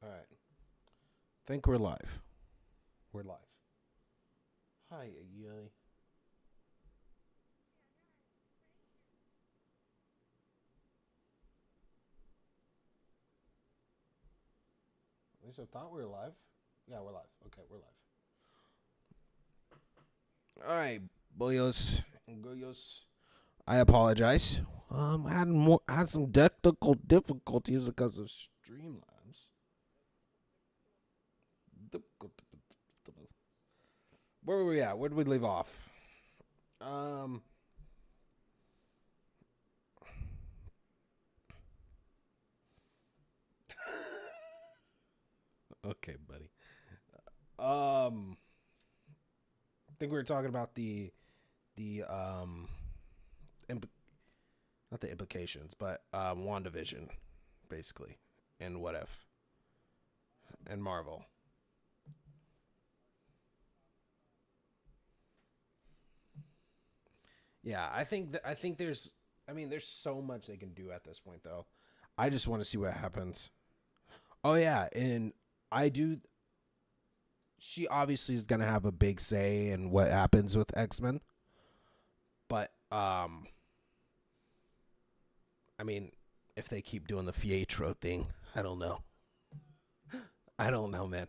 All right. Think we're live. We're live. Hi, yay. At least I thought we were live. Yeah, we're live. Okay, we're live. All right, boyos and goyos. I apologize. I had some technical difficulties because of Streamlabs. Where were we at? Where did we leave off? Um. Okay, buddy. I think we were talking about the imp- not the implications, but WandaVision, basically, and What If, and Marvel. Yeah, I think there's so much they can do at this point though. I just want to see what happens. Oh yeah, and I do. She obviously is gonna have a big say in what happens with X Men, but I mean, if they keep doing the Fietro thing, I don't know. I don't know, man.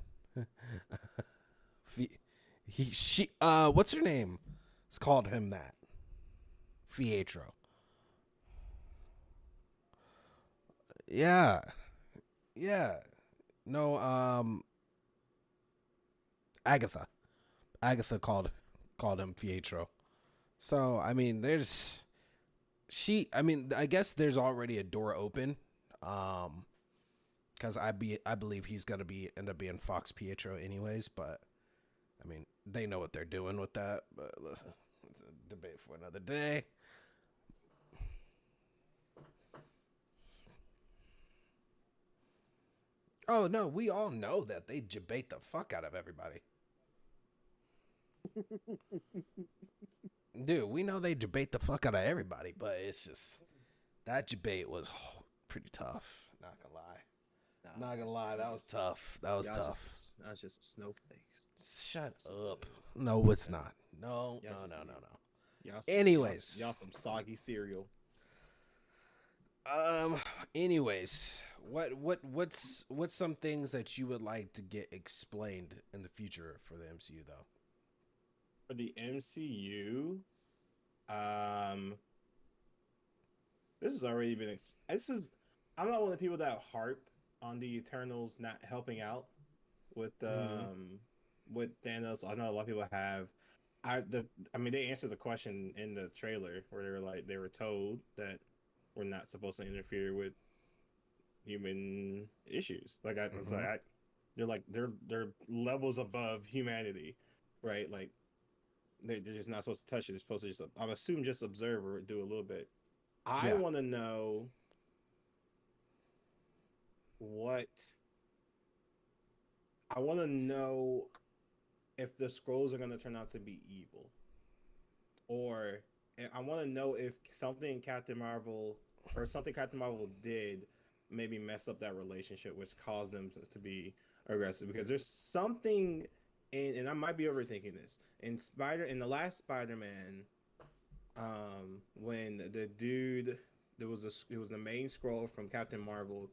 What's her name? It's called him that. Fietro. Yeah, yeah. No, Agatha. Agatha called him Fietro. So I mean, there's she. I mean, I guess there's already a door open. Um, because I believe he's gonna be end up being Fox Pietro anyways. But I mean, they know what they're doing with that. But it's a debate for another day. Oh no, we all know that they debate the fuck out of everybody. Dude, we know they debate the fuck out of everybody, but it's just that debate was pretty tough. Not gonna lie. Nah, Not gonna man. lie, that was tough. That was tough. Y'all just snowflakes. Shut That's what up. it is. No, it's Yeah. not. No, Y'all no, just no, no, no. y'all some y'all Anyways, y'all some soggy cereal. um, anyways, what's some things that you would like to get explained in the future for the MCU though? For the MCU, um, this has already been. This is. I'm not one of the people that harped on the Eternals not helping out with Mm-hmm. with Thanos. I know a lot of people have. I mean they answered the question in the trailer where they were like they were told that we're not supposed to interfere with human issues. Like I was Mm-hmm. like, they're like they're levels above humanity, right? Like they're just not supposed to touch it. They're supposed to just I'm assuming just observe or do a little bit. I Yeah. want to know what I want to know if the scrolls are going to turn out to be evil, or I want to know if something Captain Marvel or something Captain Marvel did maybe mess up that relationship, which caused them to be aggressive. Because there's something and I might be overthinking this in the last Spider-Man, when the dude it was the main scroll from Captain Marvel,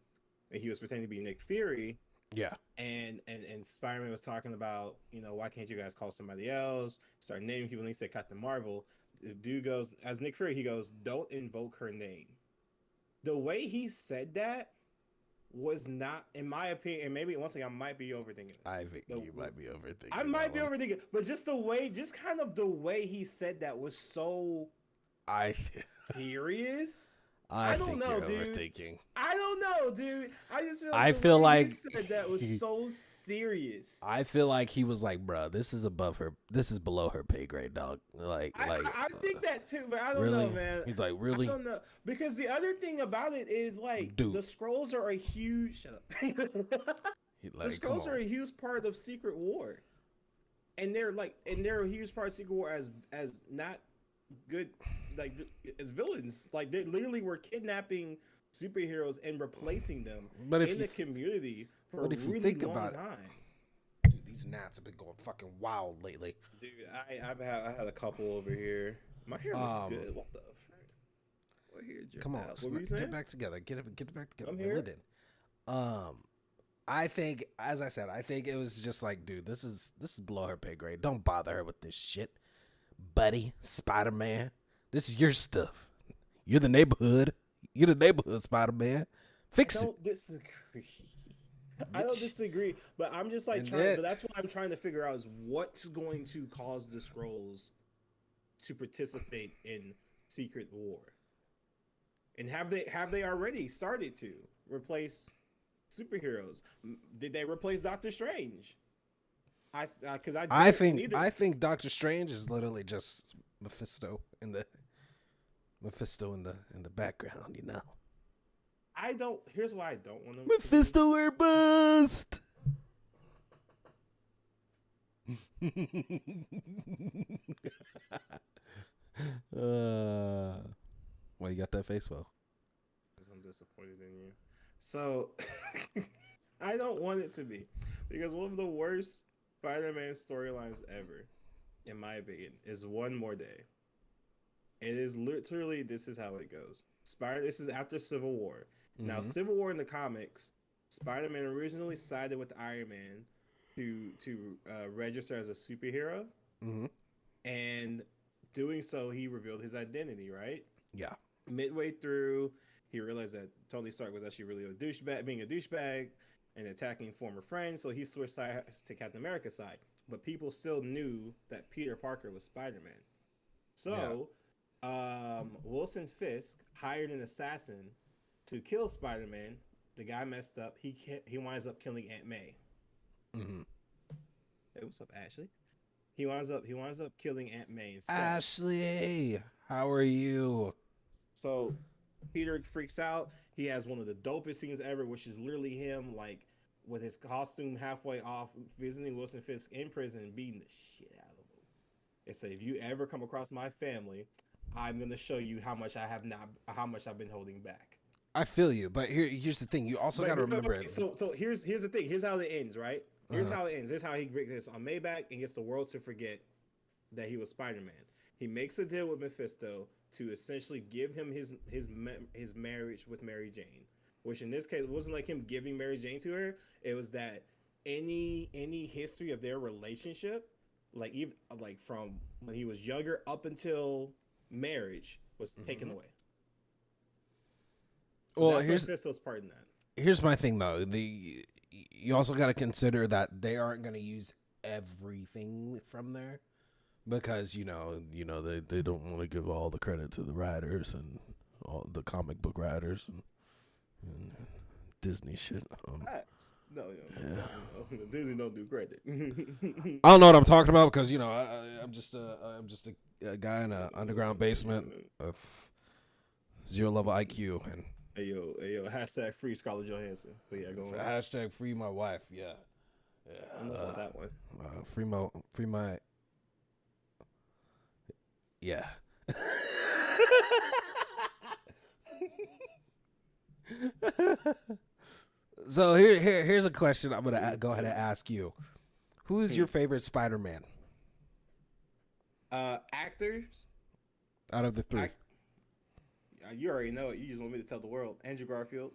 and he was pretending to be Nick Fury, Yeah. and Spider-Man was talking about, why can't you guys call somebody else? Start naming people, and he said Captain Marvel. The dude goes, as Nick Fury, he goes, don't invoke her name. The way he said that was not, in my opinion, and maybe once again, I might be overthinking this. I think The you might be I overthinking that might be one. overthinking, but just kind of the way he said that was so I serious. I I don't think you're know, dude. overthinking. I don't know, dude. I just feel like I the feel way he like said that was so serious. I feel like he was like, "Bro, this is above her. This is below her pay grade, dog." I, I I think that too, but I don't know, Really? man. He's like, I "Really, don't know because the other thing about it is like dude?" the scrolls are a huge. Shut up. He The like, "Come scrolls are on." a huge part of Secret War, and they're a huge part of Secret War as not good, like as villains. Like they literally were kidnapping superheroes and replacing them But if in you the community for a but if you really think long about it, time. dude, these gnats have been going fucking wild lately. Dude, I had a couple over here. My hair looks Um, good. What the frick? What hair did you come on, have? What were you get saying? back together. Get it back together. I'm Reel here. it in. I think, as I said, I think it was just like, dude, this is below her pay grade. Don't bother her with this shit, buddy. Spider Man, this is your stuff. You're the neighborhood. You're the neighborhood Spider Man. I Fix it, don't disagree. I don't bitch. disagree, but I'm just like And trying. then But that's what I'm trying to figure out is what's going to cause the scrolls to participate in Secret War, and have they already started to replace superheroes? Did they replace Doctor Strange? Because I did neither. I think Doctor Strange is literally just Mephisto in the background, you know. I don't. Here's why I don't want them to be. Mephisto or bust. Why you got that face for? I'm disappointed in you. So I don't want it to be because one of the worst Spider-Man storylines ever, in my opinion, is One More Day. It is literally this is how it goes. This is after Civil War. Now, Mm-hmm. Civil War in the comics, Spider-Man originally sided with Iron Man to register as a superhero, Mm-hmm. and doing so, he revealed his identity. Right Yeah. midway through, he realized that Tony Stark was actually really a douchebag, being a douchebag and attacking former friends. So he switched sides to Captain America's side, but people still knew that Peter Parker was Spider-Man. Yeah. So Wilson Fisk hired an assassin to kill Spider-Man. The guy messed up. He winds up killing Aunt May. Mm-hmm. Hey, what's up, Ashley? He winds up killing Aunt May instead. Ashley, how are you? So Peter freaks out. He has one of the dopest scenes ever, which is literally him like with his costume halfway off, visiting Wilson Fisk in prison and beating the shit out of him. It said, "If you ever come across my family, I'm gonna show you how much I've been holding back." I feel you, but here's the thing. You also got to remember it. So here's the thing. Here's how it ends, right? Here's Uh-huh. how it ends. Here's how he breaks this on Maybach and gets the world to forget that he was Spider-Man. He makes a deal with Mephisto to essentially give him his marriage with Mary Jane, which in this case it wasn't like him giving Mary Jane to her. It was that any history of their relationship, like even like from when he was younger up until marriage, was taken away. So Well, that's Mephisto's part in that. here's my thing though. You also got to consider that they aren't going to use everything from there because they don't want to give all the credit to the writers and all the comic book writers and Disney shit. Facts. No, Yeah. no. Disney don't do credit. I don't know what I'm talking about because I'm just a guy in an underground basement with 0 level IQ and Hey yo, hashtag free Scarlett Johansson. But yeah, go on. hashtag free my wife. Yeah, I don't know about that one. free my yeah. So here's a question I'm gonna go ahead and ask you. Who is your favorite Spider-Man Actors. out of the three? You already know it. You just want me to tell the world. Andrew Garfield.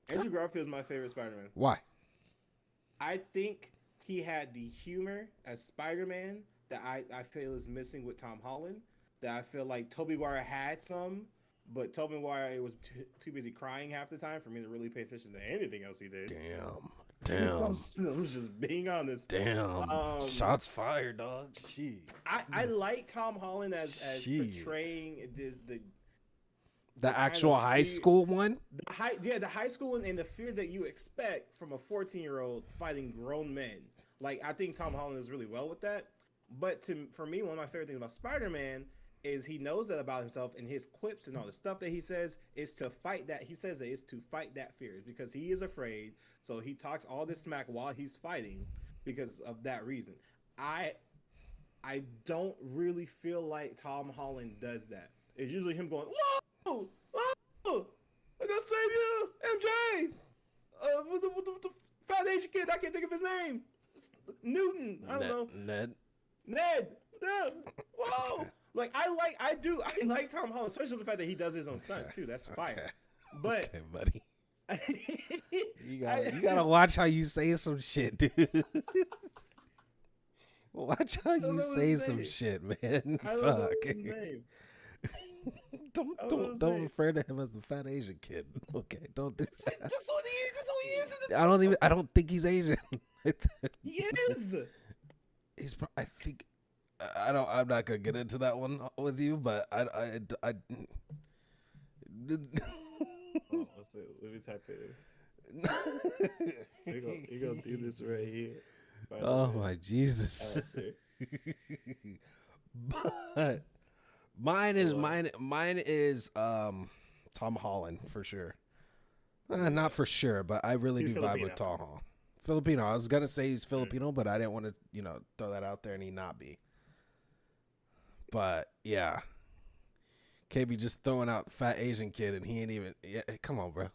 Andrew Garfield is my favorite Spider-Man. Why? I think he had the humor as Spider-Man that I feel is missing with Tom Holland. That I feel like Tobey Maguire had some, but Tobey Maguire was too busy crying half the time for me to really pay attention to anything else he did. Damn. I'm just being honest. Damn. Shots fired, dog. She. I like Tom Holland as portraying the actual high school one. The high school one and the fear that you expect from a 14-year-old fighting grown men. Like I think Tom Holland is really well with that. But for me, one of my favorite things about Spider-Man is he knows that about himself, and his quips and all the stuff that he says is to fight that. He says that it's to fight that fear because he is afraid. So he talks all this smack while he's fighting because of that reason. I don't really feel like Tom Holland does that. It's usually him going, "What?" oh, I gotta save you, MJ. With the fat Asian kid, I can't think of his name. Newton. I don't know. Ned. Yeah. Whoa. Okay. Like I like Tom Holland, especially the fact that he does his own stunts too. That's fire. But Okay, buddy. I, You gotta watch how you say some shit, dude. Watch how you say some shit, man. I don't know Fuck. his name. Don't refer to him as the fat Asian kid. Okay, don't do that. That's what he is. That's who he is. I don't think he's Asian. He is. I think. I'm not gonna get into that one with you, but I Oh, let's see. Let me type it. You're gonna do this right here. Oh my Jesus. But mine is Tom Holland for sure. Not for sure, but I really do vibe with Tom Holland. Filipino. I was gonna say he's Filipino, but I didn't want to, throw that out there and he not be. But yeah, KB just throwing out the fat Asian kid and he ain't even. Yeah, come on, bro.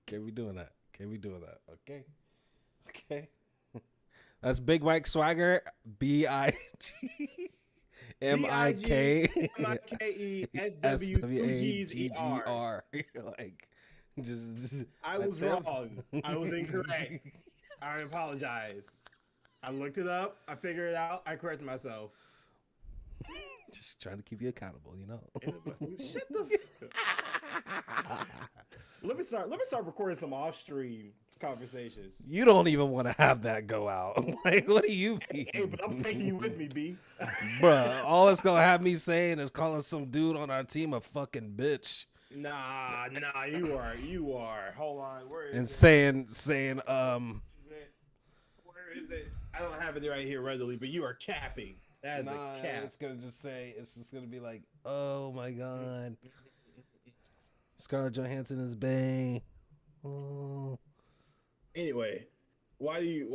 Can't be doing that. Okay. That's Big Mike Swagger. BIGMIKESWAGGER. Like, just. I was wrong. I was incorrect. I apologize. I looked it up. I figured it out. I corrected myself. Just trying to keep you accountable, Shut the. Let me start recording some off-stream conversations. You don't even want to have that go out. Like, what do you mean? Hey, but I'm taking you with me, B. Bruh, all it's gonna have me saying is calling some dude on our team a fucking bitch. Nah, you are. Hold on, where is and it? saying Where is it? I don't have it right here readily, but you are capping. That is a cap. It's just gonna be like, oh my god, Scarlett Johansson is bae. Oh. Anyway, why do you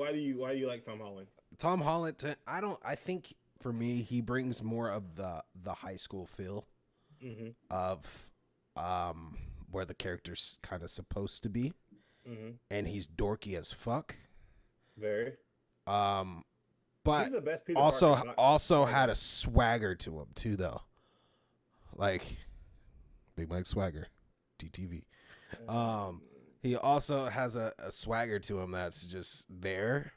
like Tom Holland? Tom Holland, I think for me he brings more of the high school feel of where the character's kind of supposed to be, and he's dorky as fuck. Very. But he's the best Peter also had a swagger to him too, though. Like Big Mike Swagger, TTV. He also has a swagger to him that's just there,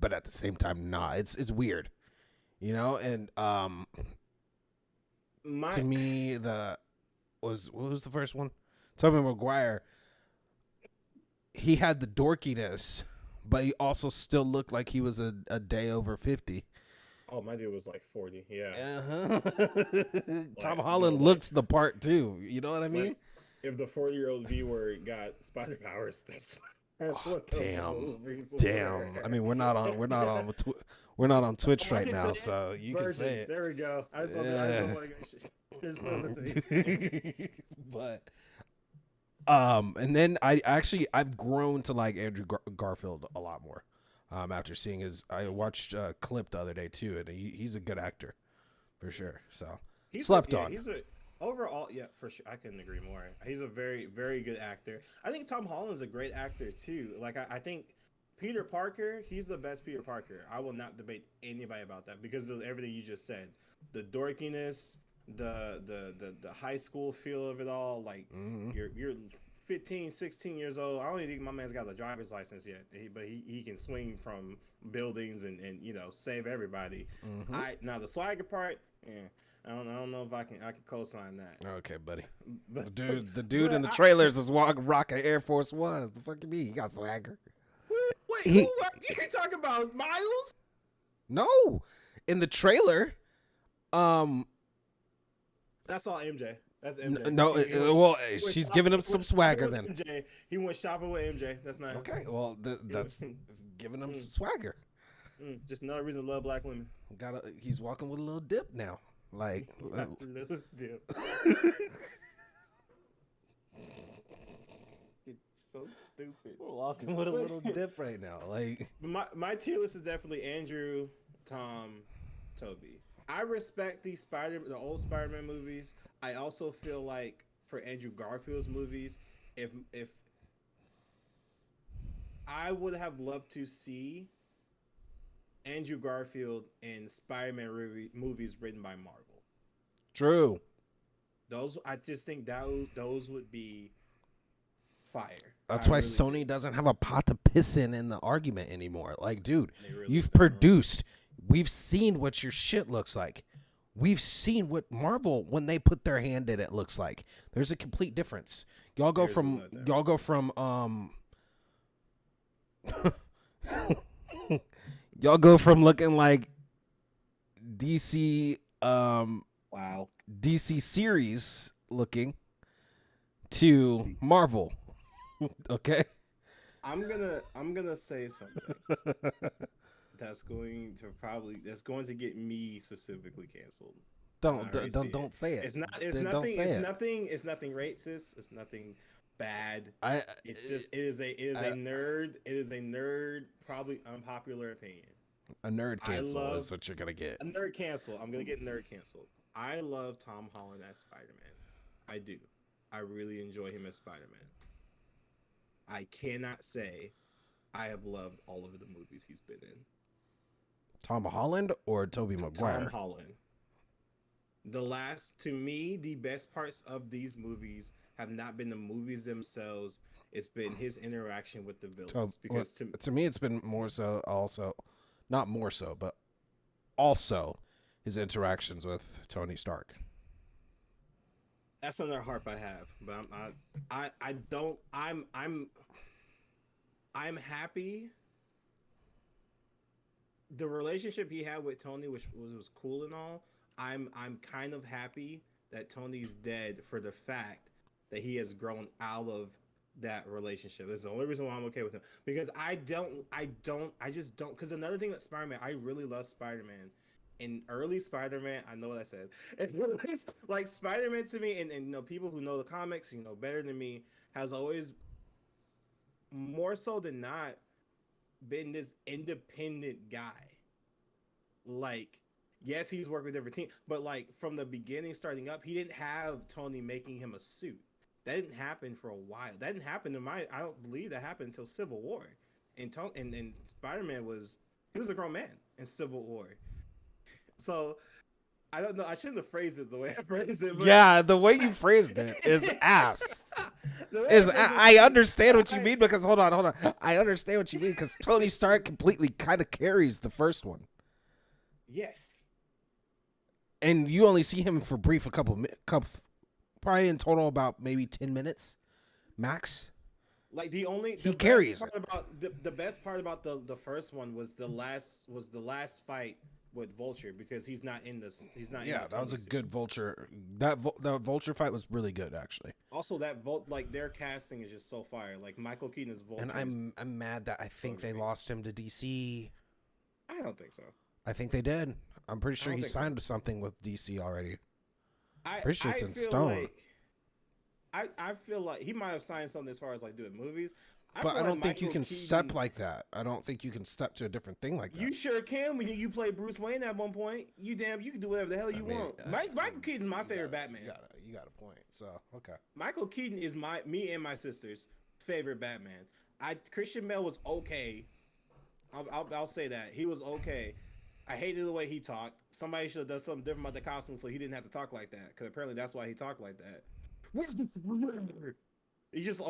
but at the same time, not. It's weird, And to me, what was the first one? Tobey Maguire. He had the dorkiness, but he also still looked like he was a day over 50. Oh, my dude was like 40. Yeah. Tom Holland looks the part too. You know what I mean? If the 40-year-old V-word got spider powers, that's what damn. I mean, we're not on Twitch right now, so you can say it. There we go. I just don't want to go. But and then I've grown to like Andrew Garfield a lot more. After seeing I watched a clip the other day too, and he's a good actor, for sure. So slept on. Overall, yeah, for sure. I couldn't agree more. He's a very, very good actor. I think Tom Holland's a great actor too. Like I think Peter Parker, he's the best Peter Parker. I will not debate anybody about that because of everything you just said. The dorkiness, the high school feel of it all. Like you're 15, 16 years old. I don't even think my man's got a driver's license yet, but he can swing from buildings and save everybody. Now the swagger part, yeah. I don't know if I can co-sign that. Okay, buddy. The dude in the trailers is rocking Air Force Ones. The fuck you mean? He got swagger. Wait, you talking about Miles? No, in the trailer. That's all MJ. That's MJ. No, she's giving him some swagger then. MJ. He went shopping with MJ. That's nice. Okay, well that's giving him some swagger. Just another reason to love black women. He's walking with a little dip now. Like a little dip. It's so stupid. We're walking with a little dip right now. Like my tier list is definitely Andrew, Tom, Toby. I respect the old Spider-Man movies. I also feel like for Andrew Garfield's movies, if I would have loved to see Andrew Garfield in Spider-Man movies written by Marvel. True. Those I just think those would be fire. I That's why really do. Sony doesn't have a pot to piss in the argument anymore. Like, dude, They really you've don't. produced. We've seen what your shit looks like. We've seen what Marvel, when they put their hand in it, looks like. There's a complete difference. Y'all go There's from no doubt. y'all go from y'all go from looking like DC Wow. DC series looking to Marvel. Okay? I'm gonna say something that's going to get me specifically canceled. And I already see it. Don't say it. It's not. It's Don't nothing. say It's it. nothing. It's nothing racist. It's nothing bad. I It's just. It is a. It is a nerd. It is a nerd. Probably unpopular opinion. a nerd I cancel love is what you're gonna get. a nerd cancel. I'm gonna get nerd canceled. I love Tom Holland as Spider-Man. I do. I really enjoy him as Spider-Man. I cannot say I have loved all of the movies he's been in. Tom Holland or Tobey Tom Maguire? Holland. To me, the best parts of these movies have not been the movies themselves. It's been his interaction with the villains. Because To me, it's been more so also, not more so, but also his interactions with Tony Stark. that's another harp I have. But I don't. I'm happy. The relationship he had with Tony, which was cool and all. I'm kind of happy that Tony's dead for the fact that he has grown out of that relationship. That's the only reason why I'm okay with him. Because I just don't. Because another thing with Spider-Man, I really love Spider-Man. In early Spider-Man, I know what I said. It's like Spider-Man to me, and you know, people who know the comics, you know, better than me, has always more so than not been this independent guy. Like, yes, he's worked with different teams, but like from the beginning, starting up, he didn't have Tony making him a suit. That didn't happen for a while. That didn't happen in my. I don't believe that happened until Civil War. And Spider Man he was a grown man in Civil War. So I don't know. I shouldn't have phrased it the way I phrased it. But Yeah, the way you phrased it is ass. the way Is I phrased I it, understand what you I- mean because hold on. I understand what you mean because Tony Stark completely kind of carries the first one, yes. and you only see him for brief couple, probably in total about maybe 10 minutes, max. Like He carries best part about the best part about the first one was the last fight with Vulture because he's not in this. He's not. Yeah, in that was a suit. good Vulture. That Vulture fight was really good actually. Also, like their casting is just so fire. Like Michael Keaton is Vulture. And I'm mad that I think they great. lost him to DC. I don't think so. I think they did. I'm pretty sure don't he think so. signed something with DC already. I Pretty sure it's I in feel stone. like I feel like he might have signed something as far as like doing movies. But feel I like don't think you Michael can Keaton- step like that. I don't think you can step to a different thing like that. You sure can when you play Bruce Wayne at one point. You can do whatever the hell you want. Michael Keaton's my favorite Batman. You got a point. So okay. Michael Keaton is me and my sister's favorite Batman. Christian Bale was okay. I'll say that he was okay. I hated the way he talked. Somebody should have done something different about the costume so he didn't have to talk like that. Because apparently that's why he talked like that. Where's the He just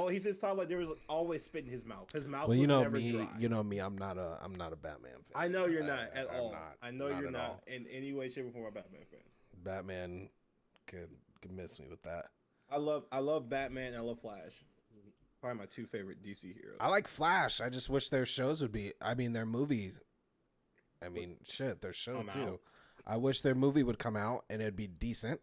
talked like there was always spit in his mouth. His mouth Well, was you know never me. dry. You know me. I'm not a Batman fan. I know you're not at I'm all. not, I know not you're at not all. in any way, shape, or form a Batman fan. Batman could miss me with that. I love Batman and I love Flash. Probably my two favorite DC heroes. I like Flash. I just wish their shows would be. I mean, their movies. I mean, shit, their show Come too. out. I wish their movie would come out and it'd be decent.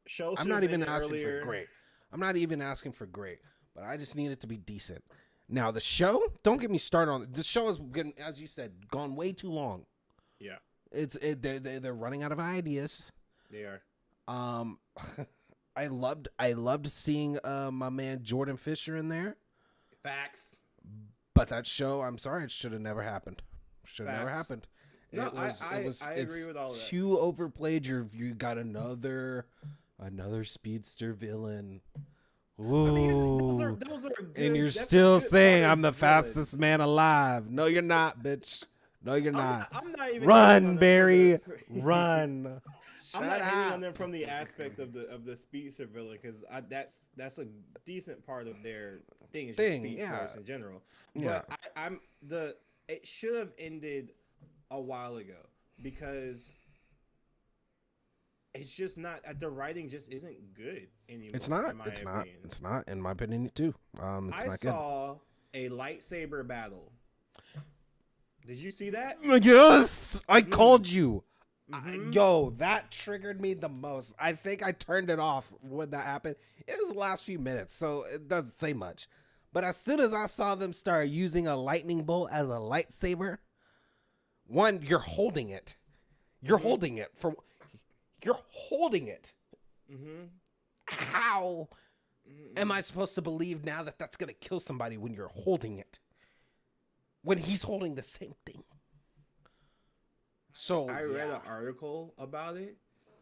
Show I'm should not have even been asking earlier. for great. I'm not even asking for great, but I just need it to be decent. Now the show, don't get me started on the show. Is getting, as you said, gone way too long. Yeah, They're running out of ideas. they are. I loved seeing my man Jordan Fisher in there, Facts. but that show, I'm sorry, it should have never happened. Should have never Facts. happened. No, I agree with all of that. too overplayed. You got another speedster villain. Ooh. I mean, those are good. And you're that's still good saying I'm modern the villains. fastest man alive. No, you're not, bitch. No, you're not. I'm not even hating on Run, them Barry. Run. I'm Shut not hating up. on them from the aspect of the speedster villain because that's a decent part of their thing. Is just speed force in general. Yeah. But it should have ended a while ago because it's just not. The writing just isn't good anymore. It's not. In my It's opinion. not. It's not. In my opinion, too. It's I not good. saw a lightsaber battle. Did you see that? Yes, I called you. Mhm. Yo, that triggered me the most. I think I turned it off when that happened. It was the last few minutes, so it doesn't say much. But as soon as I saw them start using a lightning bolt as a lightsaber, one, you're holding it. You're holding it. You're holding it. Mm-hmm. How am I supposed to believe now that that's going to kill somebody when you're holding it? When he's holding the same thing. So I read an article about it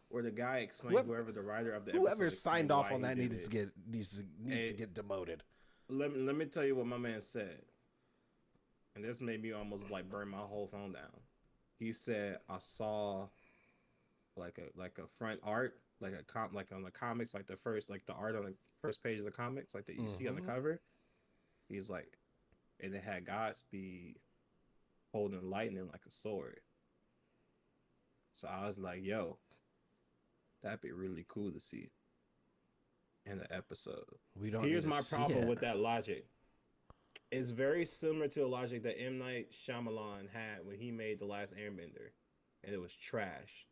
where the guy explained whoever the writer of the episode whoever signed off on that needs to get demoted. Let me tell you what my man said, and this made me almost like burn my whole phone down. He said, "I saw like a front art, like on the comics, like the art on the first page of the comics, like that you see on the cover." He's like, and it had Godspeed holding lightning like a sword. So I was like, yo, that'd be really cool to see in the episode. Here's my problem with that logic. It's very similar to the logic that M. Night Shyamalan had when he made The Last Airbender. And it was trash.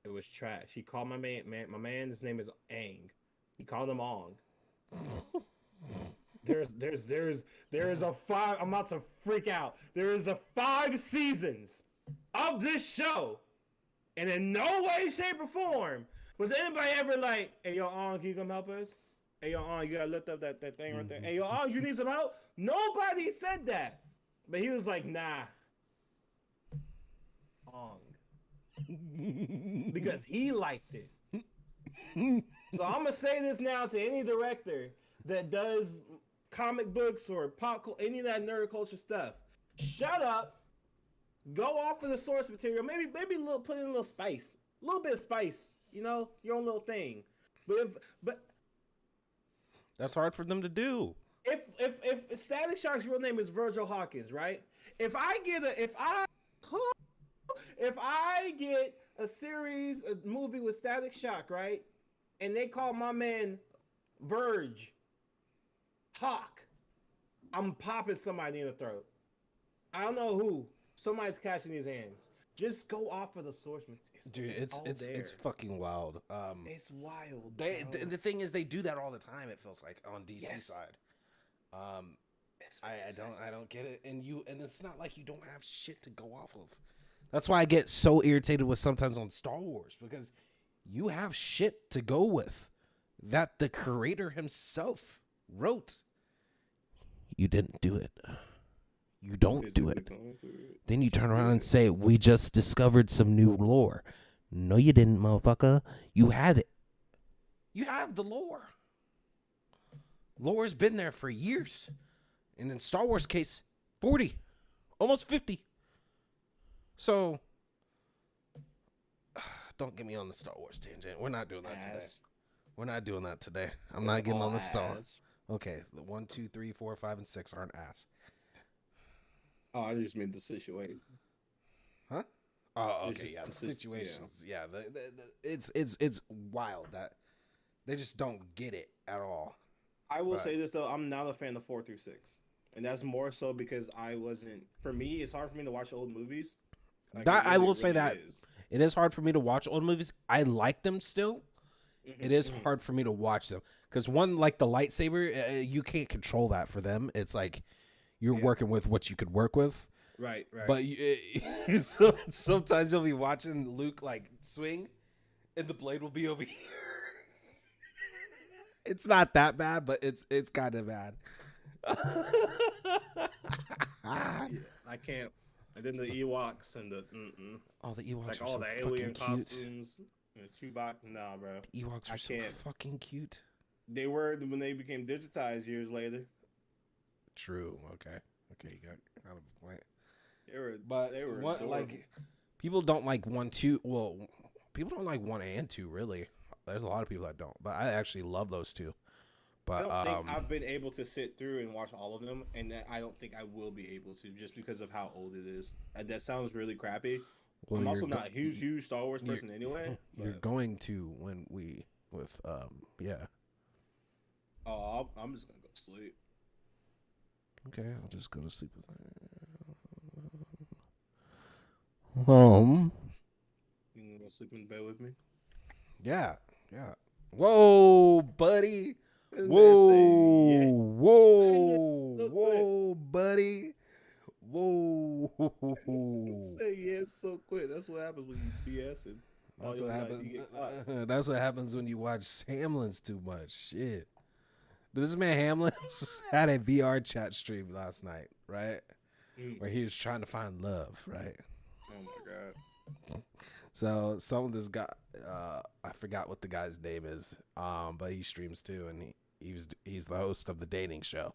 It was trash. He called my man, his name is Aang. He called him Ong. There is a 5. I'm about to freak out. There is a 5 seasons of this show, and in no way, shape, or form was anybody ever like, "Hey, yo, Ong, can you come help us? Hey, yo, Ong, you gotta lift up that thing right there. Hey, yo, Ong, you need some help?" Nobody said that, but he was like, "Nah, Ong," because he liked it. So I'm gonna say this now to any director that does comic books or any of that nerd culture stuff. Shut up. Go off of the source material. Maybe put in a little spice, a little bit of spice. You know, your own little thing. But that's hard for them to do. If Static Shock's real name is Virgil Hawkins, right? If I get a movie with Static Shock, right, and they call my man Verge Hawk, I'm popping somebody in the throat. I don't know who. Somebody's catching these hands. Just go off of the source material. Dude, it's fucking wild. It's wild. The thing is, they do that all the time. It feels like on DC side. I don't get it, and it's not like you don't have shit to go off of. That's why I get so irritated with sometimes on Star Wars, because you have shit to go with that the creator himself wrote. You didn't do it. You don't do it. Then you turn around and say, "We just discovered some new lore." No, you didn't, motherfucker. You had it. You have the lore. Lore's been there for years. And in Star Wars case, 40. Almost 50. So, don't get me on the Star Wars tangent. We're not doing that today. We're not doing that today. I'm not getting on the Star Wars. Okay, the 1, 2, 3, 4, 5, and 6 aren't ass. Oh, I just meant the situation. Huh? Oh, okay, yeah. The situations, yeah. It's wild that they just don't get it at all. I will say this though, I'm not a fan of 4 through 6, and that's more so because I wasn't. For me, it's hard for me to watch old movies. I will say that it is hard for me to watch old movies. I like them still. It is hard for me to watch them because one, like the lightsaber, you can't control that for them. It's like you're working with what you could work with. Right. But sometimes you'll be watching Luke like swing, and the blade will be over here. It's not that bad, but it's kind of bad. I And then the Ewoks and the Oh, the Ewoks like are all so the fucking alien cute. costumes. And Chewbacca, nah, bro. The Ewoks I are so can't. fucking cute. They were when they became digitized years later. True. Okay. Okay. You got kind of a point. They were, But they were what adorable. like people don't like 1, 2. Well, people don't like 1 and 2 really. There's a lot of people that don't, but I actually love those two. I But don't think I've been able to sit through and watch all of them, and I don't think I will be able to just because of how old it is. And that sounds really crappy. well, I'm also not a huge Star Wars person anyway. You're But, going to when we with yeah. oh, I'm just gonna go sleep. Okay, I'll just go to sleep with that. You can go sleep in bed with me. Yeah, yeah. Whoa, buddy. This man Whoa, say yes. whoa, Look, whoa, buddy. Whoa. say yes so quick. That's what happens when you BSing. That's what happens. That's what happens when you watch Hamlin's too much. Shit. This man Hamlin had a VR chat stream last night, right? Where he was trying to find love, right? Oh my god. So some of this guy, I forgot what the guy's name is, but he streams too, and he's the host of the dating show.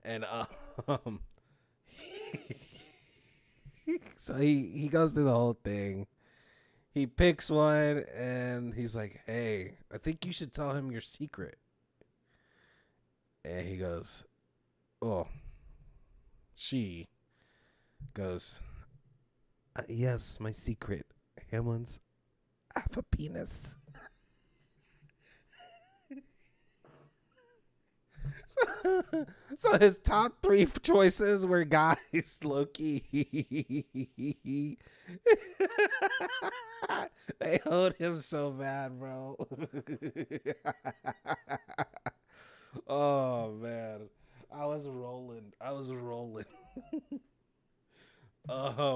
And so he goes through the whole thing. He picks one, and he's like, "Hey, I think you should tell him your secret." And he goes, "Oh." She goes, "Yes, my secret. Hamlin's have a penis." So his top 3 choices were guys, Loki. They owed him so bad, bro. Oh man, I was rolling. Oh.